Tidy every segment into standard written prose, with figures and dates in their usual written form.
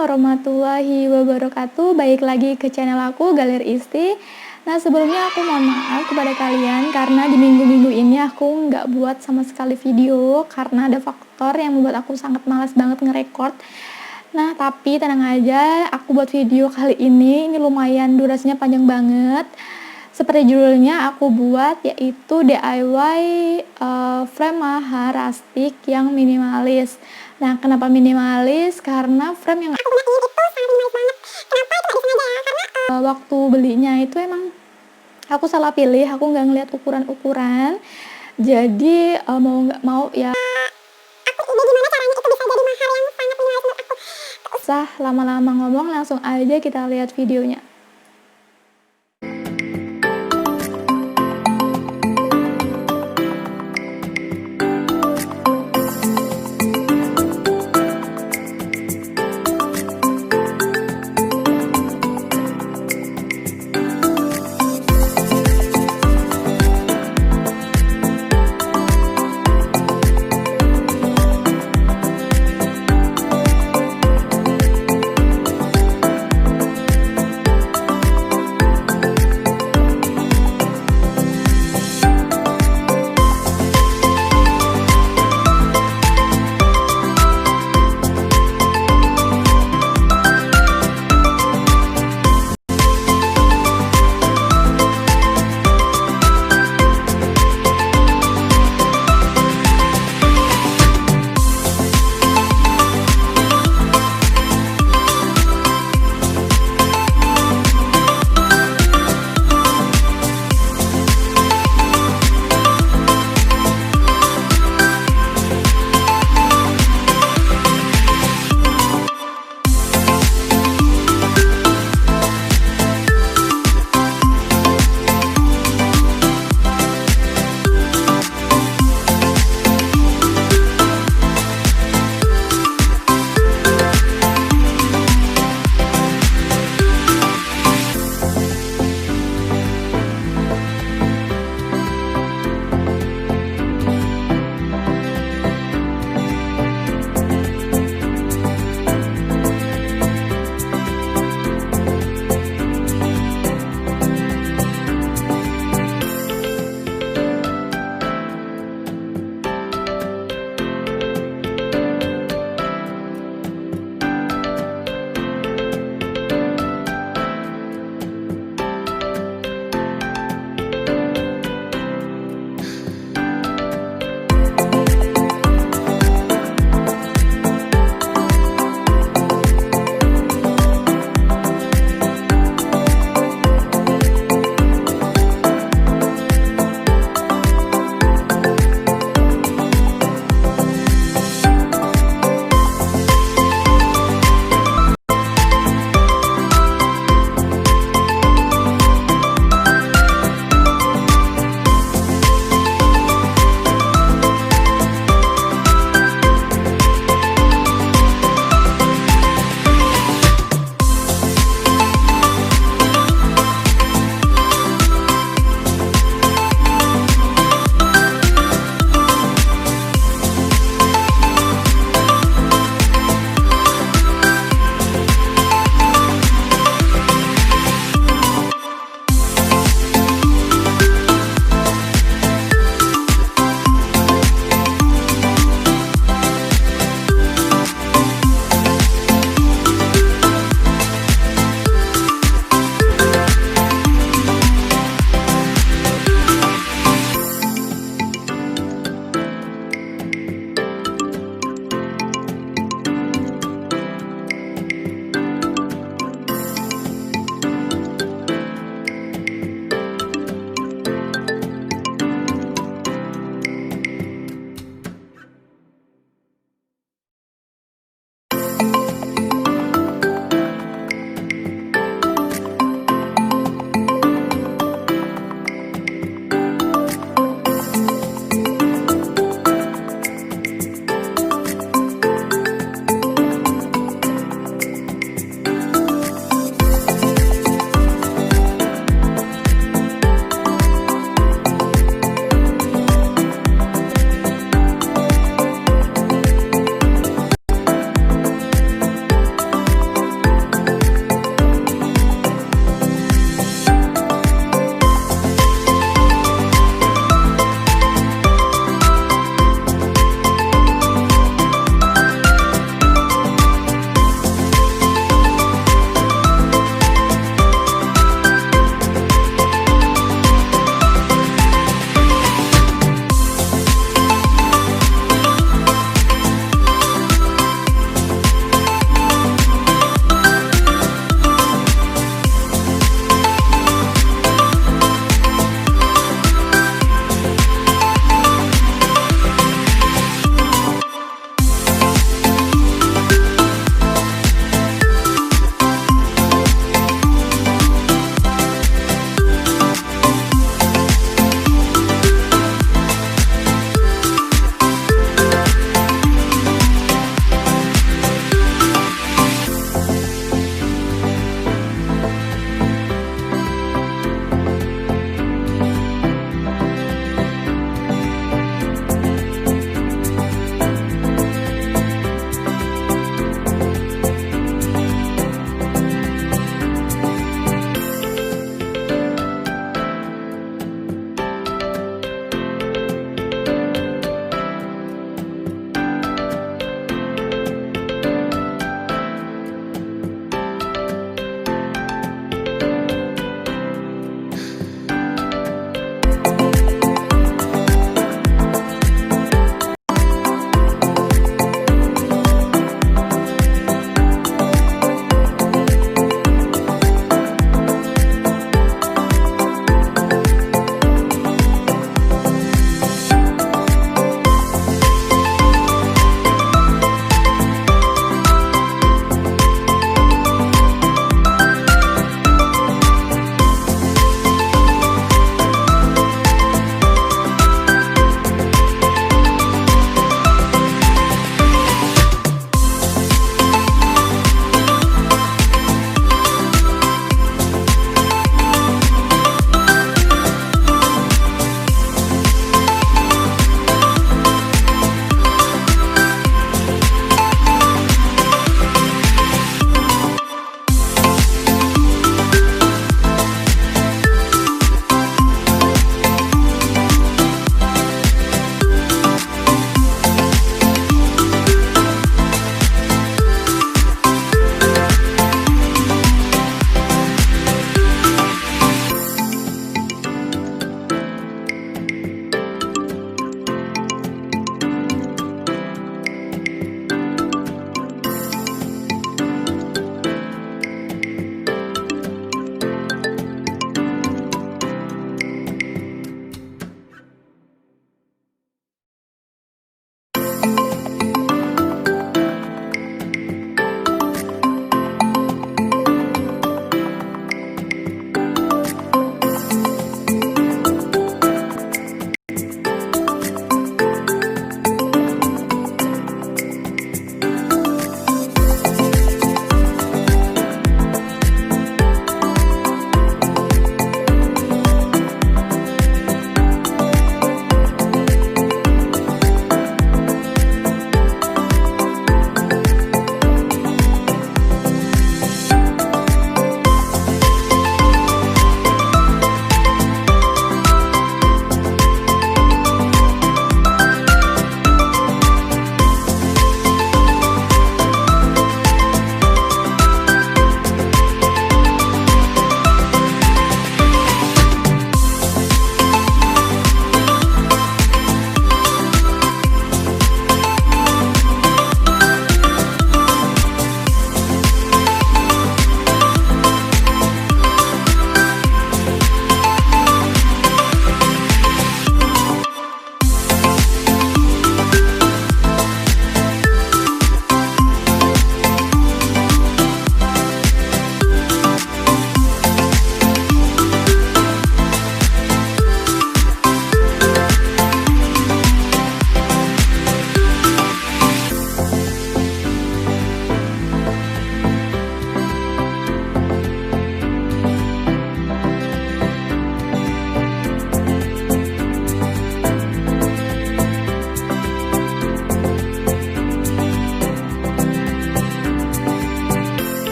warahmatullahi wabarakatuh. Baik lagi ke channel aku Galeri Isti. Nah, sebelumnya aku mohon maaf kepada kalian karena di minggu-minggu ini aku nggak buat sama sekali video karena ada faktor yang membuat aku sangat malas banget ngerekord. Nah, tapi tenang aja, aku buat video kali ini lumayan durasinya panjang banget. Seperti judulnya aku buat, yaitu DIY frame Mahar Rustic yang minimalis. Nah, kenapa minimalis? Karena frame yang aku buat ini itu sangat minimalis banget. Kenapa? Itu nggak disengaja ya, karena waktu belinya itu emang aku salah pilih, aku nggak ngeliat ukuran-ukuran. Jadi mau nggak mau ya aku ide gimana caranya itu bisa jadi mahar yang sangat minimalis menurut aku. Gak usah lama-lama ngomong, langsung aja kita lihat videonya.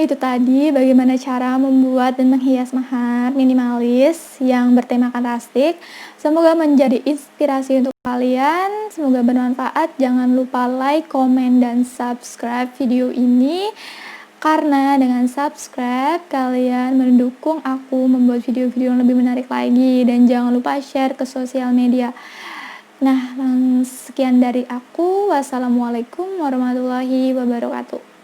itu tadi bagaimana cara membuat dan menghias mahar minimalis yang bertemakan rustic. Semoga menjadi inspirasi untuk kalian, semoga bermanfaat. Jangan lupa like, komen, dan subscribe video ini. Karena dengan subscribe, kalian mendukung aku membuat video-video yang lebih menarik lagi. Dan jangan lupa share ke sosial media. Nah, sekian dari aku. Wassalamualaikum warahmatullahi wabarakatuh.